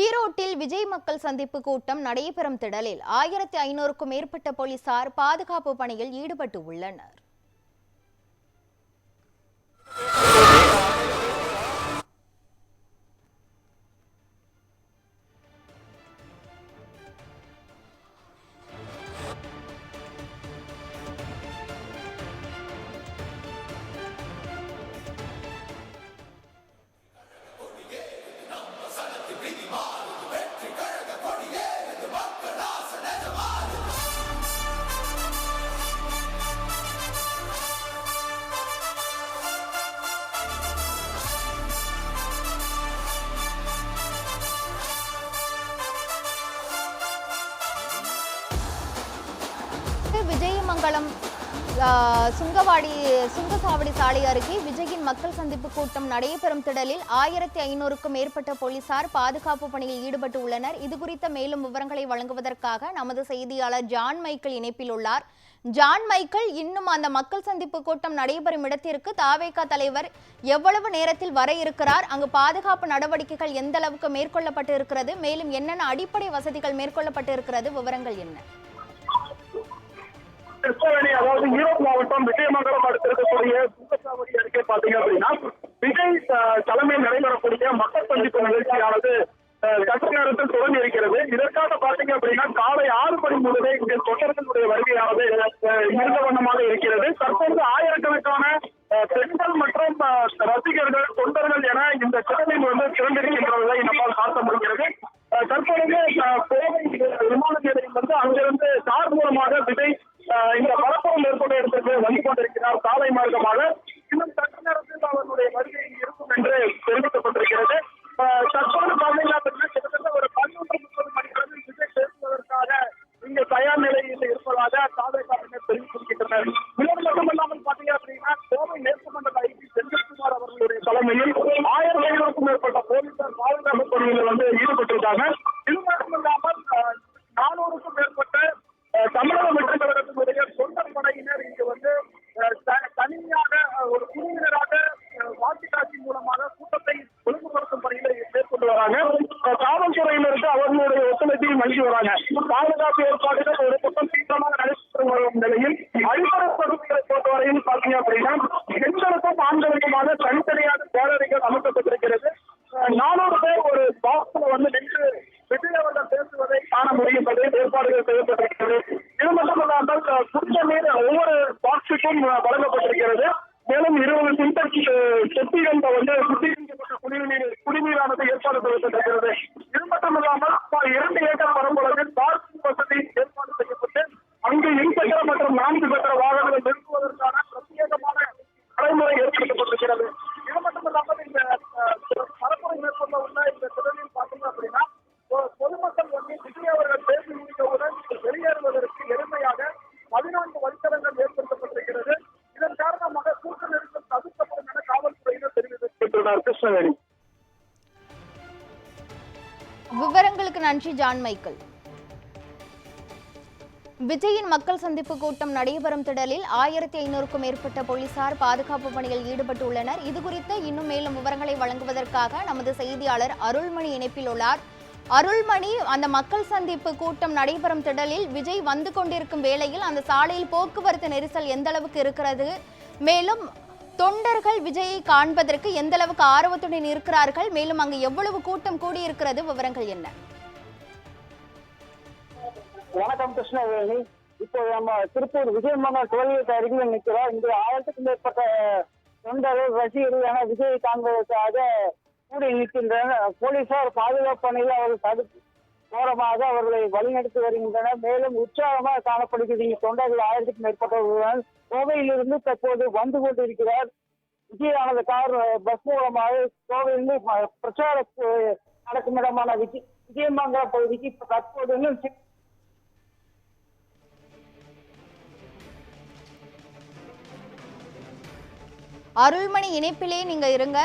ஈரோட்டில் விஜய் மக்கள் சந்திப்பு கூட்டம் நடைபெறும் திடலில் 1500க்கும் மேற்பட்ட போலீசார் பாதுகாப்பு பணியில் ஈடுபட்டு உள்ளனர். விஜயமங்கலம் சுங்கசாவடி சாலை அருகே விஜயின் மக்கள் சந்திப்பு கூட்டம் நடைபெறும் திடலில் 1500க்கும் மேற்பட்ட போலீசார் பாதுகாப்பு பணியில் ஈடுபட்டு உள்ளனர். இதுகுறித்த மேலும் விவரங்களை வழங்குவதற்காக நமது செய்தியாளர் ஜான் மைக்கேல் இணைப்பில் உள்ளார். ஜான் மைக்கேல், இன்னும் அந்த மக்கள் சந்திப்பு கூட்டம் நடைபெறும் இடத்திற்கு தாவேகா தலைவர் எவ்வளவு நேரத்தில் வர இருக்கிறார்? அங்கு பாதுகாப்பு நடவடிக்கைகள் எந்த அளவுக்கு மேற்கொள்ளப்பட்டு இருக்கிறது? மேலும் என்னென்ன அடிப்படை வசதிகள் மேற்கொள்ளப்பட்டு இருக்கிறது? விவரங்கள் என்ன? அதாவது ஈரோடு மாவட்டம் விஜயமங்கலம் அடுத்து இருக்கக்கூடிய சுங்கசாவடி அருகே பாத்தீங்க அப்படின்னா விஜய் தலைமையில் நடைபெறக்கூடிய மக்கள் சந்திப்பு நிகழ்ச்சியானது சற்று நேரத்தில் தொடங்கி இருக்கிறது. இதற்காக பாத்தீங்க அப்படின்னா காலை 6 மணி முதலே இங்கே தொண்டர்களுடைய வருகையானது இருந்த வண்ணமாக இருக்கிறது. தற்போது ஆயிரக்கணக்கான பெண்கள் மற்றும் ரசிகர்கள், தொண்டர்கள் என இந்த திறனில் திறந்திருக்கின்றதை நம்மால் பார்க்க முடிகிறது. தற்பொழுது கோவை விமான நிலையம் அங்கிருந்து கார் மூலமாக விஜய் இந்த பரப்புரம் ஏற்பட்ட இடத்திற்கு வந்து கொண்டிருக்கிறார். சாலை மார்க்கமாக இன்னும் சற்று நேரத்தில் அவர்களுடைய வருகை இருக்கும் என்று தெரிவிக்கப்பட்டிருக்கிறது. தற்போது பார்த்தீங்கன்னா கிட்டத்தட்ட ஒரு 11:30 மணிக்கு விஜய் பேசுவதற்காக இங்கு தயார் நிலையில் இருப்பதாக தாவேகாவினர் தெரிவித்திருக்கின்றனர். இது மட்டுமல்லாமல் பார்த்தீங்க அப்படின்னா கோவை மேற்கு மண்டல ஐஜி செந்தில்குமார் அவர்களுடைய தலைமையில் 1500க்கும் மேற்பட்ட போலீசார் பாதுகாப்பு பணியில் ஈடுபட்டிருக்காங்க. இது மட்டுமல்லாமல் 400க்கும் மேற்பட்ட தமிழக வெற்றி கழகத்தினுடைய தொண்டர் படையினர் இங்கு தனியாக ஒரு குழுவினராக வாக்குச்சாட்சி மூலமாக கூட்டத்தை ஒழுங்குபடுத்தும் பணிகளை மேற்கொண்டு வராங்க. காவல்துறையினருக்கு அவர்களுடைய ஒத்துழைப்பையும் வழங்கி வராங்க. பாதுகாப்பு ஏற்பாடுகள் ஒரு பக்கம் சீக்கிரமாக நடைபெற்று வரும் நிலையில் அடிப்படை வசதிகளை பொறுத்தவரையில் பார்த்தீங்க அப்படின்னா பெண்களுக்கும் ஆண்களுக்குமாக தனித்தனியாக பேரணிகள் அமைக்கப்பட்டிருக்கிறது. 400 பேர் ஒரு பாக்ஸ்ல நின்று விஜய் அவர்கள் பேசுவதை காண முடியும் ஏற்பாடுகள் செய்யப்பட்டிருக்கிறது. இது மட்டுமல்லாமல் குடிநீர் ஒவ்வொரு பாக்ஸுக்கும் வழங்கப்பட்டிருக்கிறது. மேலும் 20 சின்டெக்ஸ் தொட்டிகள் சுத்திகரிக்கப்பட்ட குடிநீரானது ஏற்பாடு செய்யப்பட்டிருக்கிறது. இது மட்டுமில்லாமல் 2 ஏக்கர் பரம்பளவில் பார்க்கிங் வசதி ஏற்பாடு செய்யப்பட்டு அங்கு இருசக்கர மற்றும் 4 சக்கர வாகனங்கள் நிறுத்துவதற்கான பிரத்யேகமான நடைமுறை ஏற்படுத்தப்பட்டிருக்கிறது. இது மட்டுமில்லாமல் இந்த பரப்புரை மேற்கொள்ள உள்ள இந்த திறனில் பார்த்தீங்க அப்படின்னா பொதுமக்கள் விஜய் அவர்கள் பேசி முடித்தவுடன் வெளியேறுவதற்கு எளிமையாக 14 வழித்தடங்கள் ஏற்படுத்தப்பட்டிருக்கிறது. இதன் காரணமாக கூட்ட நெரிசல் தடுக்கப்படும் என காவல்துறையினர் தெரிவித்திருக்கின்றனர். கிருஷ்ணவேணி, விவரங்களுக்கு நன்றி ஜான் மைக்கேல். விஜயின் மக்கள் சந்திப்பு கூட்டம் நடைபெறும் திடலில் 1500க்கும் மேற்பட்ட போலீசார் பாதுகாப்பு பணியில் ஈடுபட்டு உள்ளனர். இதுகுறித்து இன்னும் மேலும் விவரங்களை வழங்குவதற்காக நமது செய்தியாளர் அருள்மணி இணைப்பில் உள்ளார். அருள்மணி, அந்த மக்கள் சந்திப்பு கூட்டம் நடைபெறும் திடலில் விஜய் வந்து கொண்டிருக்கும் வேளையில் அந்த சாலையில் போக்குவரத்து நெரிசல் எந்த அளவுக்கு இருக்கிறது? மேலும் தொண்டர்கள் விஜயை காண்பதற்கு எந்த அளவுக்கு ஆர்வத்துடன் இருக்கிறார்கள்? மேலும் அங்கு எவ்வளவு கூட்டம் கூடியிருக்கிறது? விவரங்கள் என்ன? வணக்கம் கிருஷ்ணவேணி. இப்போ நம்ம திருப்பூர் விஜயமங்கலம் கோயிலுக்கு அருகில் நிற்கிறோம். இங்கு 1000க்கும் மேற்பட்ட தொண்டர்கள், ரசிகர்கள் என விஜயை காண்பதற்காக கூடி நிற்கின்றனர். போலீசார் பாதுகாப்பு பணியில் அவர்கள் ஓரமாக அவர்களை வழிநடத்தி வருகின்றனர். மேலும் உற்சாகமாக காணப்படுகிறது. இங்கு தொண்டர்கள் 1000க்கும் மேற்பட்டவர்கள் கோவையிலிருந்து தற்போது வந்து கொண்டிருக்கிறார். விஜயானது கார் பஸ் மூலமாக கோவையிலிருந்து பிரச்சார நடக்கும் இடமான விஜயமங்கலம் பகுதிக்கு தற்போது அருள்மணி இணைப்பிலே நீங்க இருங்க.